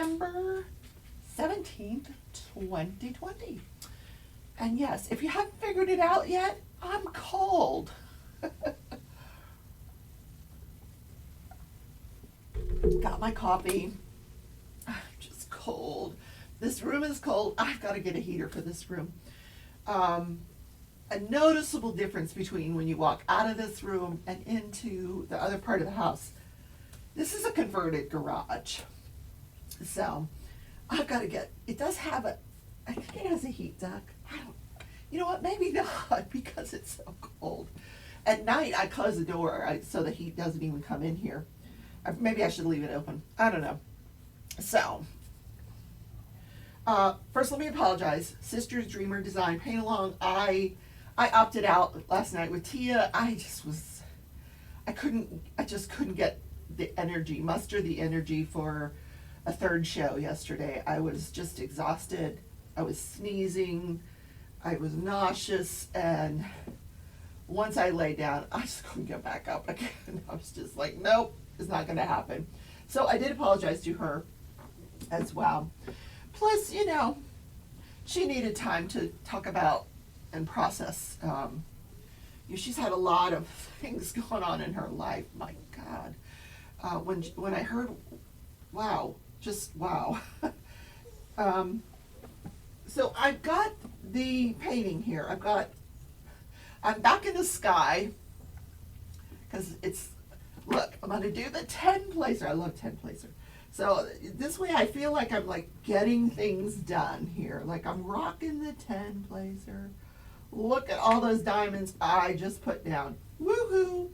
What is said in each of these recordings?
September 17th, 2020. And yes, if you haven't figured it out yet, I'm cold. Got my coffee. I'm just cold. This room is cold. I've got to get a heater for this room. A noticeable difference between when you walk out of this room and into the other part of the house. This is a converted garage. So I've got to get, it does have a, I think it has a heat duct. You know what, maybe not because it's so cold. At night I close the door so the heat doesn't even come in here. Maybe I should leave it open. I don't know. So, first let me apologize. Sisters Dreamer Design Paint Along. I opted out last night with Tia. I just couldn't get the energy, muster the energy for a third show yesterday. I was just exhausted. I was sneezing. I was nauseous, and once I lay down, I just couldn't get back up again. I was just like, nope, it's not going to happen. So I did apologize to her as well. Plus, you know, she needed time to talk about and process. She's had a lot of things going on in her life. My God. When I heard, wow, just wow. So I've got the painting here. I'm back in the sky because look, I'm going to do the 10 placer. I love 10 placer. So this way I feel like I'm like getting things done here. Like I'm rocking the 10 placer. Look at all those diamonds I just put down. Woohoo!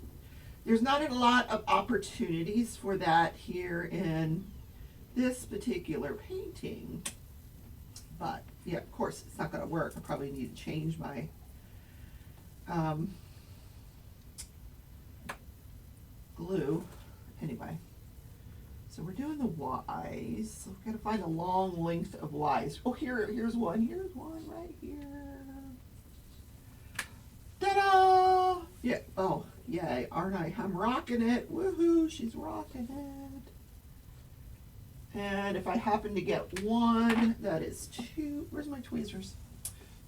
There's not a lot of opportunities for that here in this particular painting. But yeah, of course, it's not going to work. I probably need to change my glue. Anyway, so we're doing the Y's. So we've got to find a long length of Y's. Oh, here's one. Here's one right here. Ta-da! Yeah. Oh, yay! Aren't I? I'm rocking it. Woohoo! She's rocking it. And if I happen to get one that is where's my tweezers?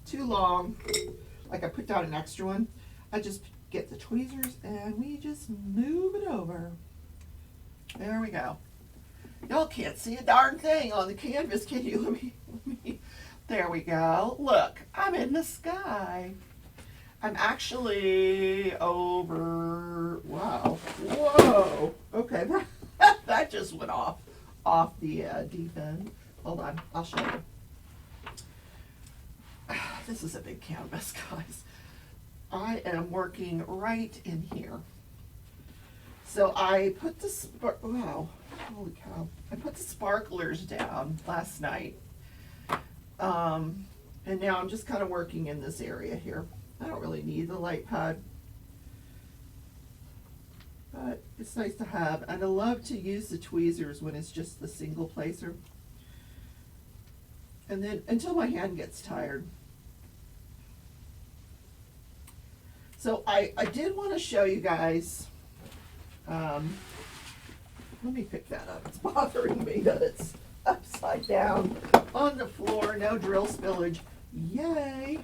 Too long, like I put down an extra one, I just get the tweezers and we just move it over. There we go. Y'all can't see a darn thing on the canvas, can you? Let me. There we go. Look, I'm in the sky. I'm actually over, wow, whoa. Okay, that just went off the deep end. Hold on, I'll show you. This is a big canvas, guys. I am working right in here. So I put wow, holy cow. I put the sparklers down last night. And now I'm just kind of working in this area here. I don't really need the light pad, but it's nice to have. And I love to use the tweezers when it's just the single placer. And then until my hand gets tired. So I did want to show you guys, let me pick that up. It's bothering me that it's upside down on the floor. No drill spillage. Yay.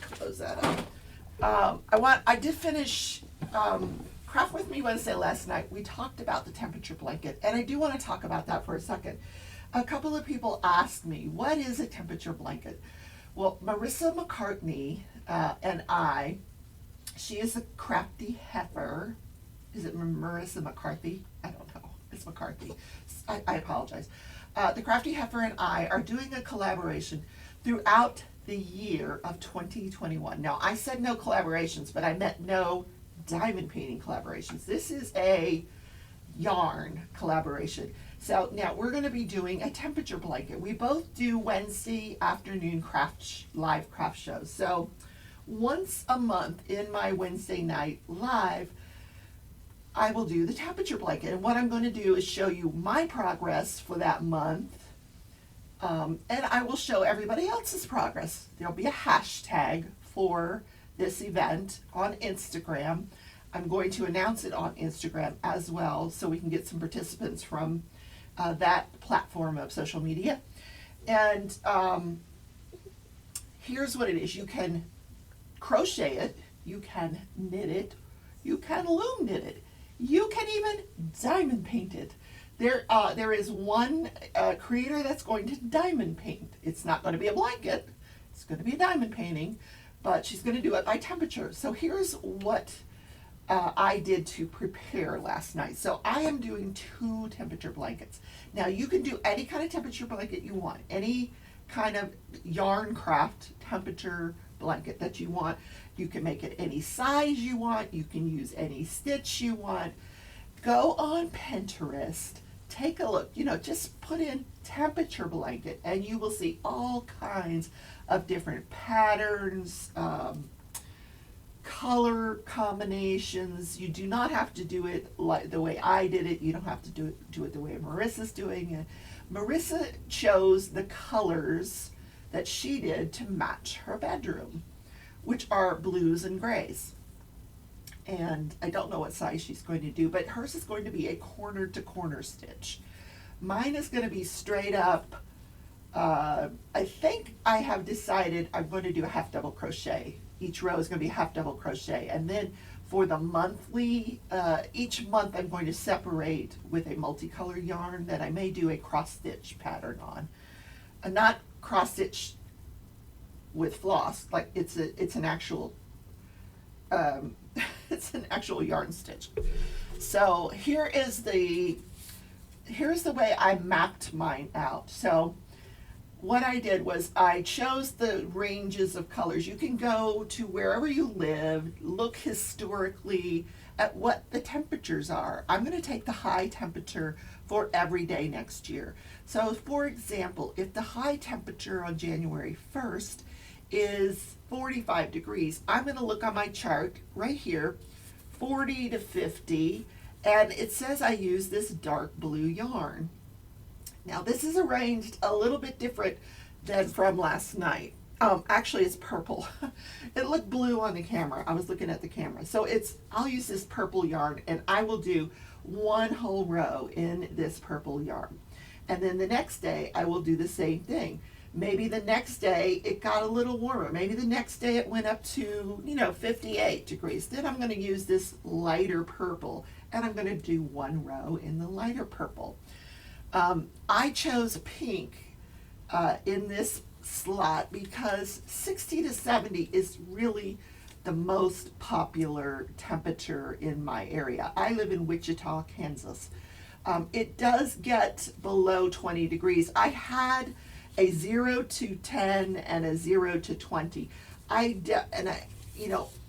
Close that up. I did finish Craft With Me Wednesday last night. We talked about the temperature blanket, and I do want to talk about that for a second. A couple of people asked me, what is a temperature blanket? Well, Marissa McCartney and she is a crafty heifer. Is it Marissa McCarthy? I don't know. It's McCarthy. I apologize. The Crafty Heifer and I are doing a collaboration throughout the year of 2021. Now, I said no collaborations, but I meant no diamond painting collaborations. This is a yarn collaboration. So now we're going to be doing a temperature blanket. We both do Wednesday afternoon live craft shows. So once a month in my Wednesday night live, I will do the temperature blanket. And what I'm going to do is show you my progress for that month. And I will show everybody else's progress. There'll be a hashtag for this event on Instagram. I'm going to announce it on Instagram as well so we can get some participants from that platform of social media. And here's what it is. You can crochet it, you can knit it, you can loom knit it, you can even diamond paint it. There is one creator that's going to diamond paint. It's not going to be a blanket, it's going to be a diamond painting, but she's going to do it by temperature. So here's what I did to prepare last night. So I am doing 2 temperature blankets. Now you can do any kind of temperature blanket you want, any kind of yarn craft temperature blanket that you want. You can make it any size you want, you can use any stitch you want. Go on Pinterest, take a look, just put in temperature blanket and you will see all kinds of different patterns, color combinations. You do not have to do it like the way I did it. You don't have to do it the way Marissa's doing it. Marissa chose the colors that she did to match her bedroom, which are blues and grays. And I don't know what size she's going to do, but hers is going to be a corner to corner stitch. Mine is going to be straight up. I think I have decided I'm going to do a half double crochet. Each row is going to be half double crochet. And then for the monthly, each month I'm going to separate with a multicolor yarn that I may do a cross stitch pattern on. Not cross stitch with floss, like it's an actual it's an actual yarn stitch. So here's the way I mapped mine out. So what I did was I chose the ranges of colors. You can go to wherever you live, look historically at what the temperatures are. I'm going to take the high temperature for every day next year. So for example, if the high temperature on January 1st is 45 degrees, I'm going to look on my chart right here, 40 to 50, and it says I use this dark blue yarn. Now this is arranged a little bit different than from last night. Actually it's purple. It looked blue on the camera. I was looking at the camera. So I'll use this purple yarn and I will do 1 whole row in this purple yarn. And then the next day I will do the same thing. Maybe the next day it got a little warmer. Maybe the next day it went up to, 58 degrees. Then I'm going to use this lighter purple and I'm going to do 1 row in the lighter purple. I chose pink in this slot because 60 to 70 is really the most popular temperature in my area. I live in Wichita, Kansas. It does get below 20 degrees. I had a 0 to 10 and a 0 to 20.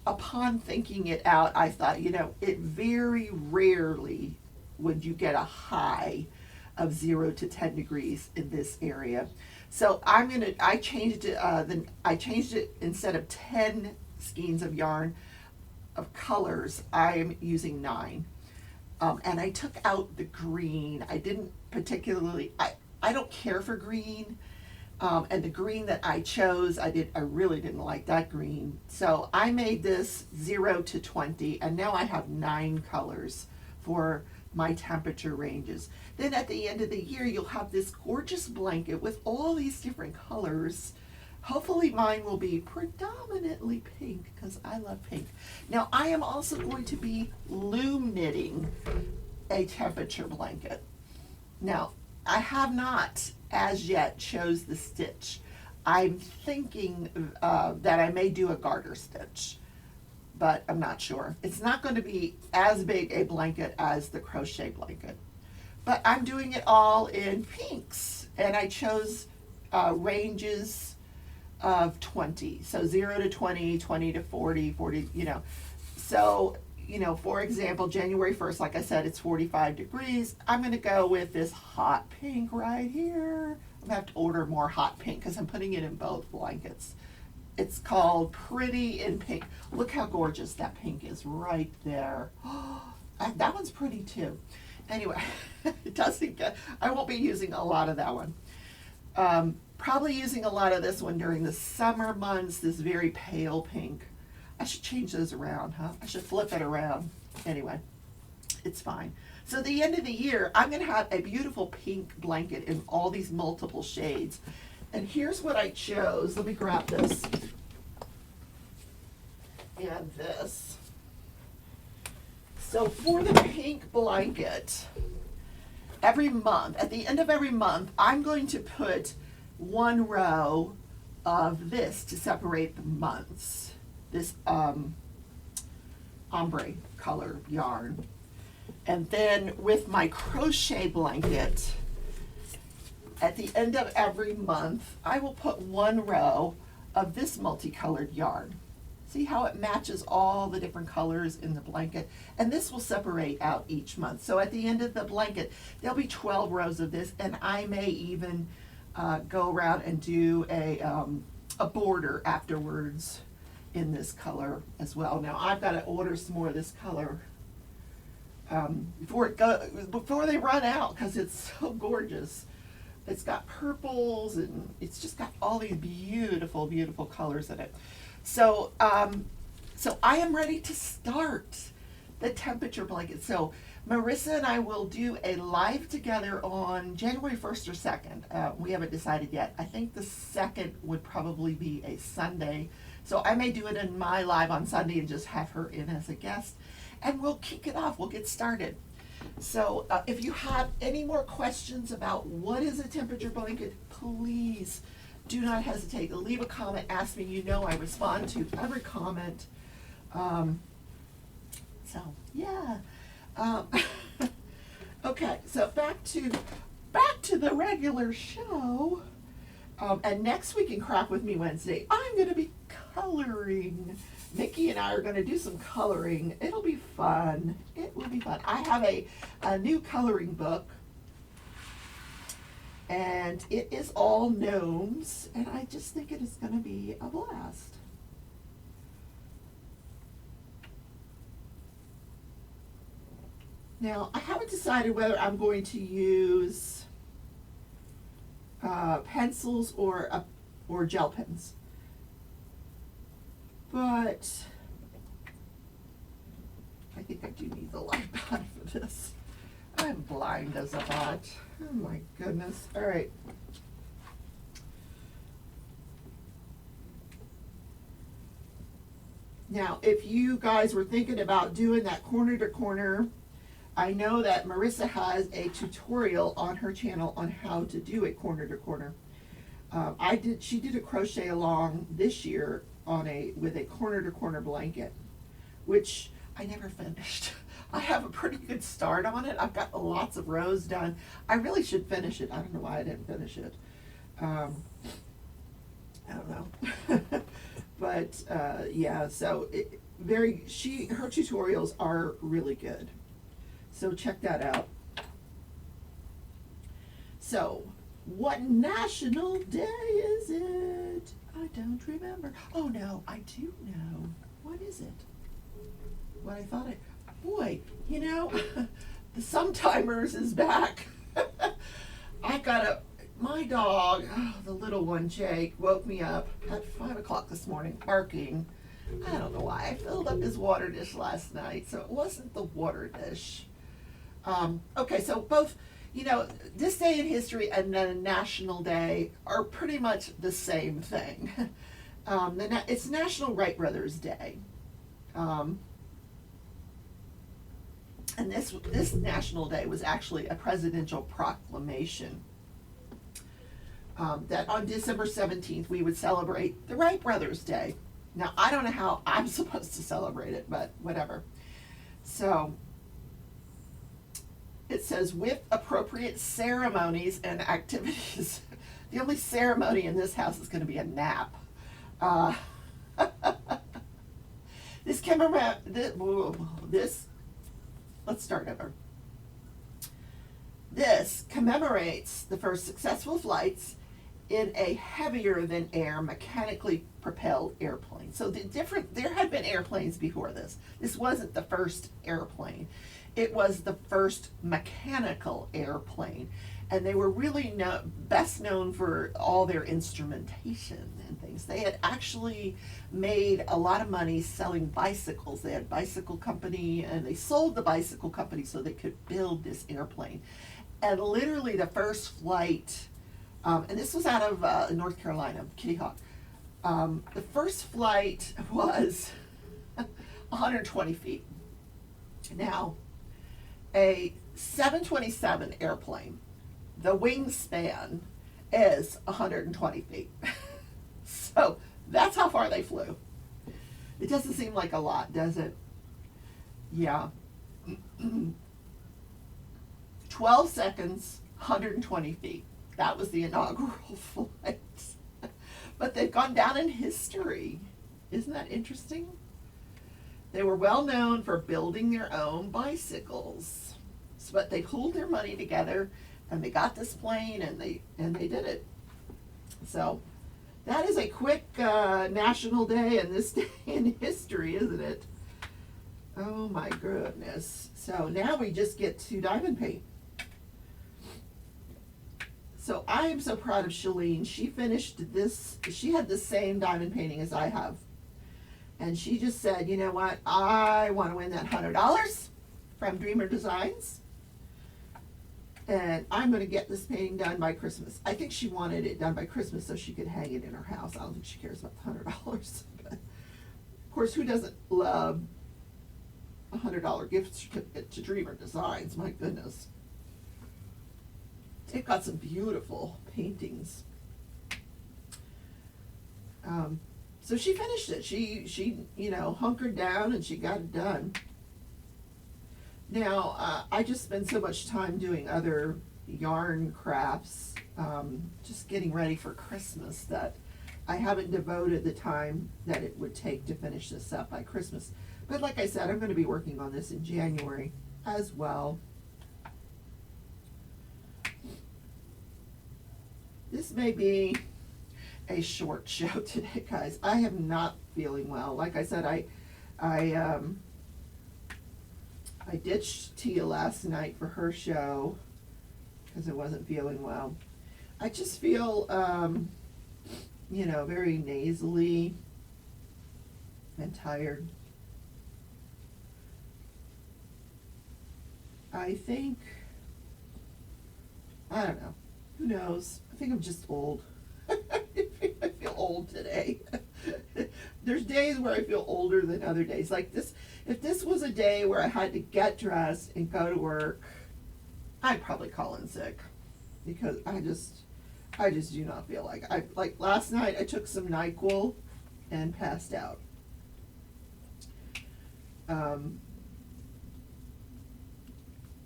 Upon thinking it out, I thought, it very rarely would you get a high of 0 to 10 degrees in this area. So I changed it instead of 10 skeins of yarn of colors, I'm using 9. And I took out the green. I didn't particularly, I don't care for green. And the green that I chose, I really didn't like that green. So I made this 0 to 20, and now I have 9 colors for my temperature ranges. Then at the end of the year, you'll have this gorgeous blanket with all these different colors. Hopefully mine will be predominantly pink because I love pink. Now I am also going to be loom knitting a temperature blanket. Now I have not as yet chose the stitch. I'm thinking that I may do a garter stitch, but I'm not sure. It's not going to be as big a blanket as the crochet blanket. But I'm doing it all in pinks, and I chose ranges of 20. So 0 to 20, 20 to 40, 40, So, for example, January 1st, like I said, it's 45 degrees. I'm going to go with this hot pink right here. I'm going to have to order more hot pink because I'm putting it in both blankets. It's called Pretty in Pink. Look how gorgeous that pink is right there. That one's pretty too. Anyway, I won't be using a lot of that one. Probably using a lot of this one during the summer months, this very pale pink. I should change those around, huh? I should flip it around. Anyway, it's fine. So at the end of the year, I'm going to have a beautiful pink blanket in all these multiple shades. And here's what I chose. Let me grab this and this. So for the pink blanket, every month, at the end of every month, I'm going to put one row of this to separate the months. This ombre color yarn. And then with my crochet blanket, at the end of every month, I will put one row of this multicolored yarn. See how it matches all the different colors in the blanket? And this will separate out each month. So at the end of the blanket, there'll be 12 rows of this, and I may even go around and do a border afterwards in this color as well. Now I've got to order some more of this color before they run out, because it's so gorgeous. It's got purples, and it's just got all these beautiful, beautiful colors in it. So, so I am ready to start the temperature blanket. So Marissa and I will do a live together on January 1st or 2nd. We haven't decided yet. I think the 2nd would probably be a Sunday. So I may do it in my live on Sunday and just have her in as a guest. And we'll kick it off. We'll get started. So if you have any more questions about what is a temperature blanket, please do not hesitate to leave a comment, ask me. You know I respond to every comment. So yeah. Okay, so back to the regular show. And next week in Craft With Me Wednesday, I'm going to be coloring. Nikki and I are going to do some coloring. It'll be fun. It will be fun. I have a new coloring book, and it is all gnomes, and I just think it is going to be a blast. Now, I haven't decided whether I'm going to use pencils or gel pens. But I think I do need the light behind for this. I'm blind as a bat. Oh my goodness. All right. Now, if you guys were thinking about doing that corner to corner, I know that Marissa has a tutorial on her channel on how to do a corner to corner. She did a crochet along this year with a corner to corner blanket, which I never finished. I have a pretty good start on it. I've got lots of rows done. I really should finish it. I don't know why I didn't finish it. I don't know. But yeah, so her tutorials are really good. So check that out. So, what national day is it? I don't remember. Oh no, I do know. What is it? What I thought boy, you know, the Sometimers is back. My dog, the little one, Jake, woke me up at 5 o'clock this morning barking. I don't know why. I filled up his water dish last night, so it wasn't the water dish. Okay, so both, you know, this day in history and then National Day are pretty much the same thing. It's National Wright Brothers Day. And this National Day was actually a presidential proclamation that on December 17th we would celebrate the Wright Brothers Day. Now, I don't know how I'm supposed to celebrate it, but whatever. So it says, with appropriate ceremonies and activities. The only ceremony in this house is going to be a nap. Let's start over. This commemorates the first successful flights in a heavier than air mechanically propelled airplane. So there had been airplanes before this. This wasn't the first airplane. It was the first mechanical airplane. And they were really best known for all their instrumentation and things. They had actually made a lot of money selling bicycles. They had a bicycle company, and they sold the bicycle company so they could build this airplane. And literally the first flight, and this was out of North Carolina, Kitty Hawk. The first flight was 120 feet. Now, a 727 airplane, the wingspan is 120 feet. So that's how far they flew. It doesn't seem like a lot, does it? Yeah. 12 seconds, 120 feet. That was the inaugural flight. But they've gone down in history. Isn't that interesting? They were well known for building their own bicycles. But they pooled their money together and they got this plane and they did it. So that is a quick national day and this day in history, isn't it? Oh my goodness. So now we just get to diamond paint. So I am so proud of Shalene. She finished this, she had the same diamond painting as I have. And she just said, you know what, I want to win that $100 from Dreamer Designs. And I'm going to get this painting done by Christmas. I think she wanted it done by Christmas so she could hang it in her house. I don't think she cares about the $100. But of course, who doesn't love a $100 gift certificate to Dreamer Designs? My goodness. They've got some beautiful paintings. So she finished it. She hunkered down and she got it done. Now, I just spend so much time doing other yarn crafts, just getting ready for Christmas, that I haven't devoted the time that it would take to finish this up by Christmas. But like I said, I'm going to be working on this in January as well. This may be a short show today, guys. I am not feeling well. Like I said, I ditched Tia last night for her show because I wasn't feeling well. I just feel, very nasally and tired. I think, I don't know. Who knows? I think I'm just old. I feel old today. There's days where I feel older than other days. Like this, if this was a day where I had to get dressed and go to work, I'd probably call in sick because I just do not feel like last night I took some NyQuil and passed out.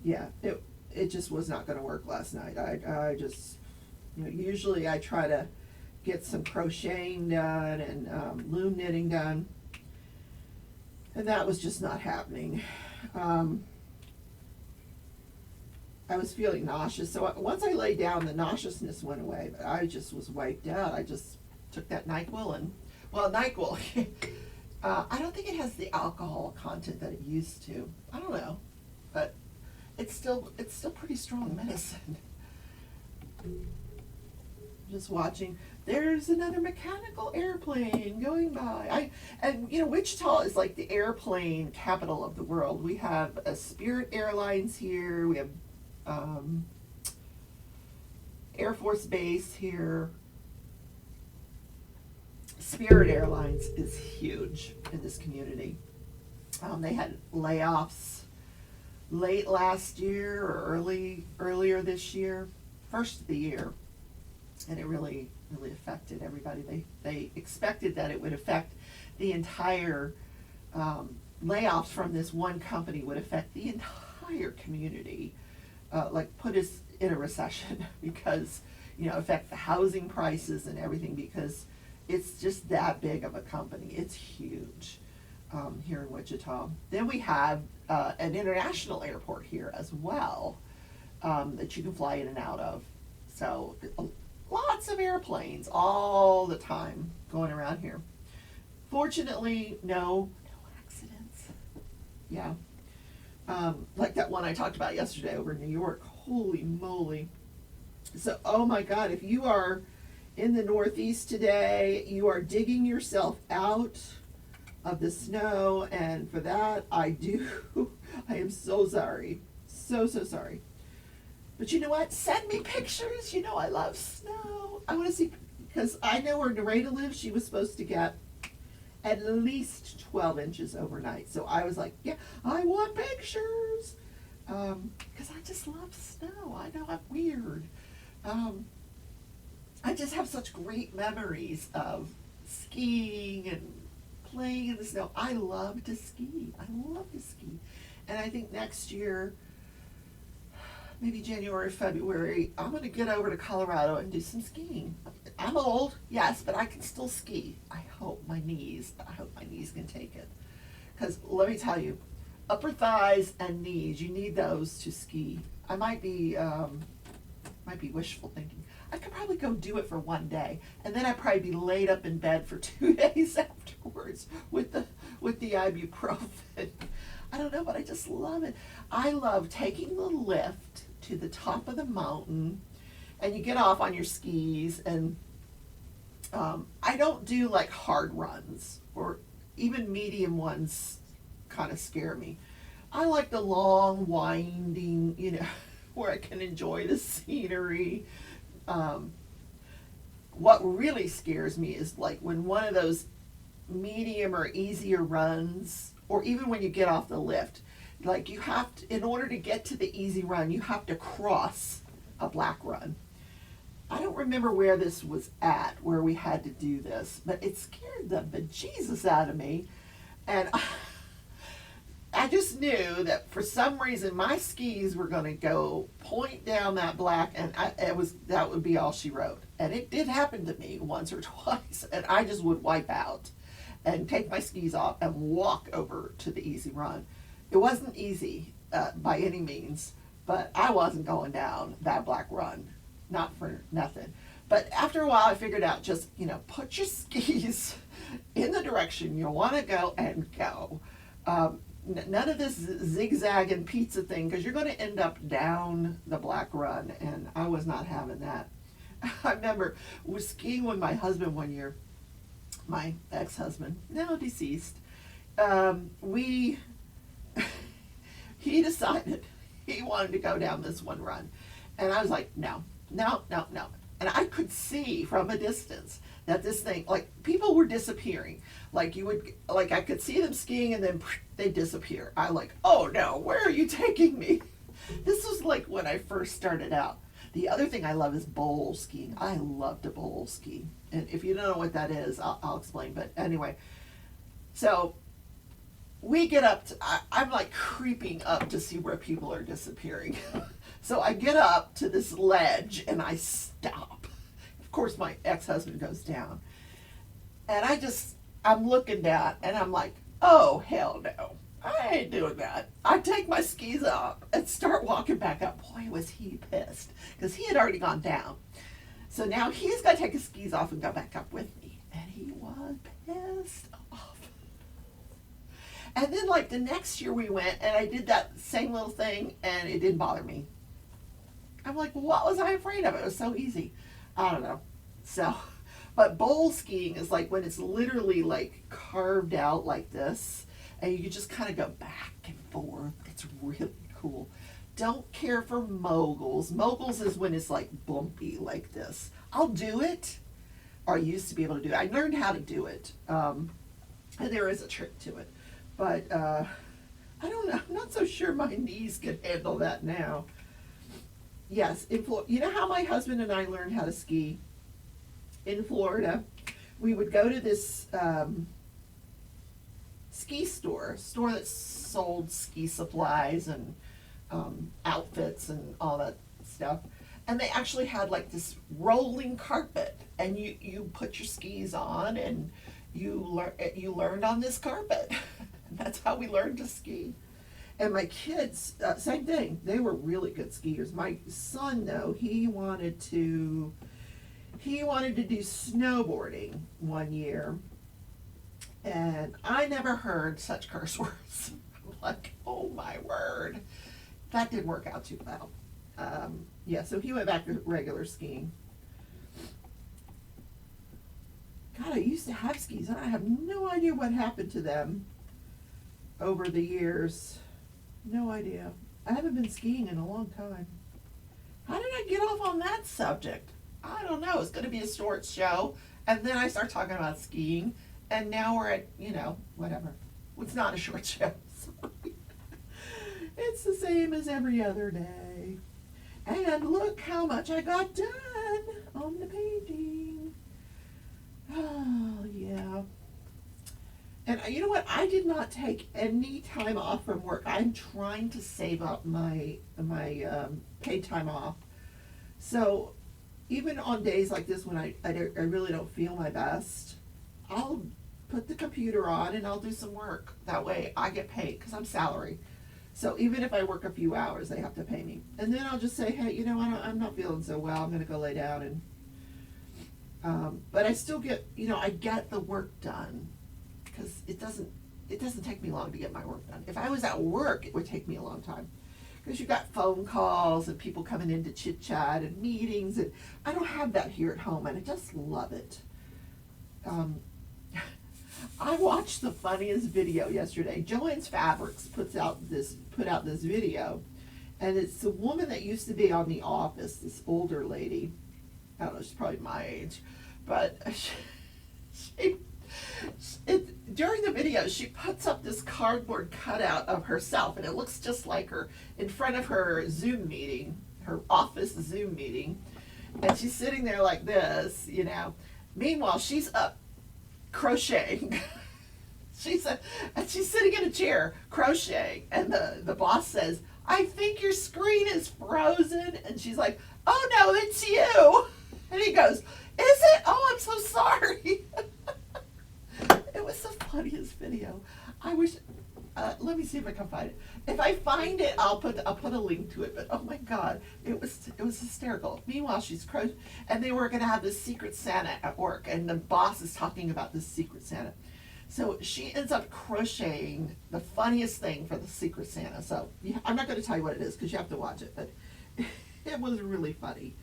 Yeah, it just was not going to work last night. I just, usually I try to get some crocheting done and loom knitting done, and that was just not happening. I was feeling nauseous, so once I lay down, the nauseousness went away, but I just was wiped out. I just took that NyQuil and, NyQuil, I don't think it has the alcohol content that it used to. I don't know, but it's still pretty strong medicine. Just watching. There's another mechanical airplane going by. Wichita is like the airplane capital of the world. We have a Spirit Airlines here. We have Air Force Base here. Spirit Airlines is huge in this community. They had layoffs late last year or earlier this year, first of the year, and it really affected everybody. They expected that it would affect the entire layoffs from this one company would affect the entire community, put us in a recession because affect the housing prices and everything because it's just that big of a company. It's huge. Here in Wichita. Then we have an international airport here as well that you can fly in and out of. So lots of airplanes all the time going around here. Fortunately, no accidents. Yeah. Like that one I talked about yesterday over in New York. Holy moly. So, oh my God, if you are in the Northeast today, you are digging yourself out of the snow, and for that, I am so sorry. So, so sorry. But you know what? Send me pictures. You know I love snow. I want to see, because I know where Nareda lives, she was supposed to get at least 12 inches overnight. So I was like, yeah, I want pictures. Because I just love snow. I know I'm weird. I just have such great memories of skiing and playing in the snow. I love to ski. I love to ski. And I think next year, maybe January, February, I'm going to get over to Colorado and do some skiing. I'm old, yes, but I can still ski. I hope my knees can take it. Because let me tell you, upper thighs and knees, you need those to ski. I might be wishful thinking. I could probably go do it for one day, and then I'd probably be laid up in bed for 2 days afterwards with the ibuprofen. I don't know, but I just love it. I love taking the lift to the top of the mountain, and you get off on your skis, and I don't do like hard runs, or even medium ones kind of scare me. I like the long, winding, where I can enjoy the scenery. What really scares me is like when one of those medium or easier runs, or even when you get off the lift, like you have to, in order to get to the easy run, you have to cross a black run. I don't remember where this was at, where we had to do this, but it scared the bejesus out of me. And I just knew that for some reason my skis were going to go point down that black, and that would be all she wrote. And it did happen to me once or twice, and I just would wipe out and take my skis off and walk over to the easy run. It wasn't easy by any means, but I wasn't going down that black run, not for nothing. But after a while I figured out, just, put your skis in the direction you want to go and go. None of this zigzag and pizza thing, because you're going to end up down the black run, and I was not having that. I remember was skiing with my husband one year, my ex-husband, now deceased. He decided he wanted to go down this one run, and I was like, no. And I could see from a distance that this thing, like, people were disappearing. I could see them skiing, and then they disappear. I like, oh no, where are you taking me? This was like when I first started out. The other thing I love is bowl skiing. I love to bowl ski. And if you don't know what that is, I'll explain. But anyway, so we get up, I'm like creeping up to see where people are disappearing. So I get up to this ledge and I stop. Of course, my ex-husband goes down. And I'm looking down and I'm like, oh, hell no. I ain't doing that. I take my skis off and start walking back up. Boy, was he pissed, because he had already gone down. So now he's got to take his skis off and go back up with me. And he was pissed off. And then like the next year we went and I did that same little thing and it didn't bother me. I'm like, what was I afraid of? It was so easy. I don't know. So, but bowl skiing is like when it's literally like carved out like this, and you just kind of go back and forth. It's really cool. Don't care for moguls. Moguls is when it's like bumpy like this. I'll do it, or I used to be able to do it. I learned how to do it, and there is a trick to it. But I don't know. I'm not so sure my knees can handle that now. Yes, you know how my husband and I learned how to ski? In Florida, we would go to this ski store that sold ski supplies and outfits and all that stuff. And they actually had like this rolling carpet, and you put your skis on and you learned on this carpet. And that's how we learned to ski. And my kids, same thing. They were really good skiers. My son, though, he wanted to do snowboarding one year, and I never heard such curse words. I'm like, oh my word. That didn't work out too well. Yeah, so he went back to regular skiing. God, I used to have skis, and I have no idea what happened to them over the years. No idea. I haven't been skiing in a long time. How did I get off on that subject? I don't know. It's going to be a short show, and then I start talking about skiing, and now we're at, whatever. It's not a short show. Sorry. It's the same as every other day. And look how much I got done on the painting. Oh, yeah. And you know what? I did not take any time off from work. I'm trying to save up my paid time off. So even on days like this when I really don't feel my best, I'll put the computer on and I'll do some work. That way I get paid because I'm salary. So even if I work a few hours, they have to pay me. And then I'll just say, hey, I'm not feeling so well. I'm going to go lay down. And but I still get, I get the work done because it doesn't take me long to get my work done. If I was at work, it would take me a long time because you've got phone calls and people coming in to chit chat and meetings. And I don't have that here at home, and I just love it. I watched the funniest video yesterday. Joann's Fabrics put out this video, and it's the woman that used to be on The Office, this older lady. I don't know, she's probably my age, but during the video, she puts up this cardboard cutout of herself, and it looks just like her in front of her Zoom meeting, her office Zoom meeting, and she's sitting there like this, Meanwhile, she's up crocheting. She's sitting in a chair crocheting, and the boss says, "I think your screen is frozen," and she's like, "Oh no, it's you." And he goes, "Is it? Oh, I'm so sorry." It was the funniest video. I wish. Let me see if I can find it. If I find it, I'll put a link to it. But oh my God, it was hysterical. Meanwhile, she's crocheting, and they were going to have this Secret Santa at work, and the boss is talking about this Secret Santa. So she ends up crocheting the funniest thing for the Secret Santa. So I'm not going to tell you what it is because you have to watch it, but it was really funny.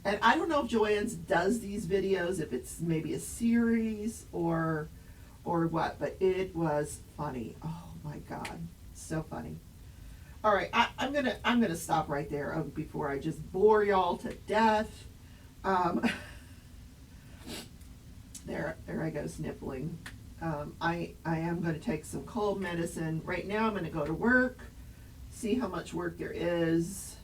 And I don't know if Joann's does these videos, if it's maybe a series or what, but it was funny. Oh my God, so funny. All right, I'm gonna stop right there before I just bore y'all to death. There I go sniffling. I am going to take some cold medicine. Right now I'm going to go to work, see how much work there is,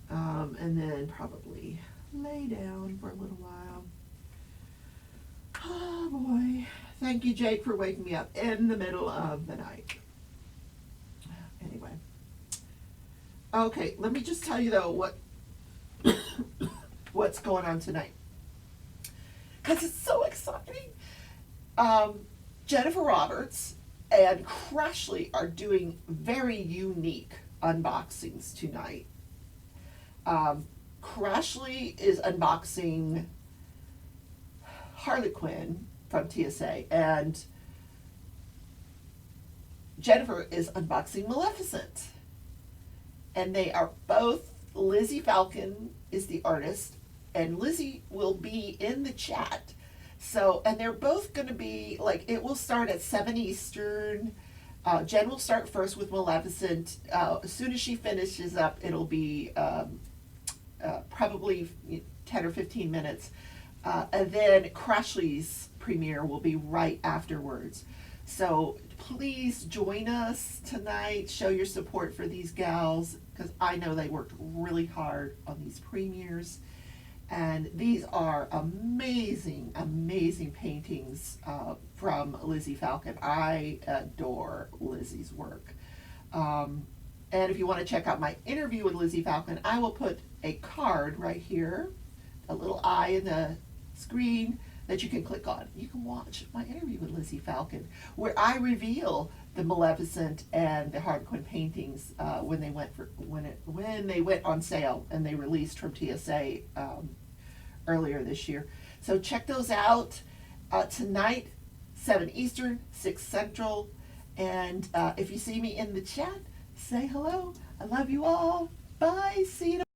and then probably lay down for a little while. Oh boy. Thank you, Jake, for waking me up in the middle of the night. Anyway. Okay, let me just tell you though what's going on tonight. Because it's so exciting. Jennifer Roberts and Crashly are doing very unique unboxings tonight. Crashly is unboxing Harley Quinn from TSA, and Jennifer is unboxing Maleficent. And they are both, Lizzie Falcon is the artist, and Lizzie will be in the chat. So, and they're both going to be, it will start at 7 Eastern. Jen will start first with Maleficent. As soon as she finishes up, it'll be probably 10 or 15 minutes. And then Crashly's premiere will be right afterwards. So please join us tonight. Show your support for these gals, because I know they worked really hard on these premieres. And these are amazing, amazing paintings from Lizzie Falcon. I adore Lizzie's work. And if you want to check out my interview with Lizzie Falcon, I will put a card right here, a little eye in the screen that you can click on. You can watch my interview with Lizzie Falcon, where I reveal the Maleficent and the Harley Quinn paintings when they went on sale and they released from TSA earlier this year. So check those out tonight, 7 Eastern, 6 Central. And if you see me in the chat, say hello. I love you all. Bye. See you tomorrow.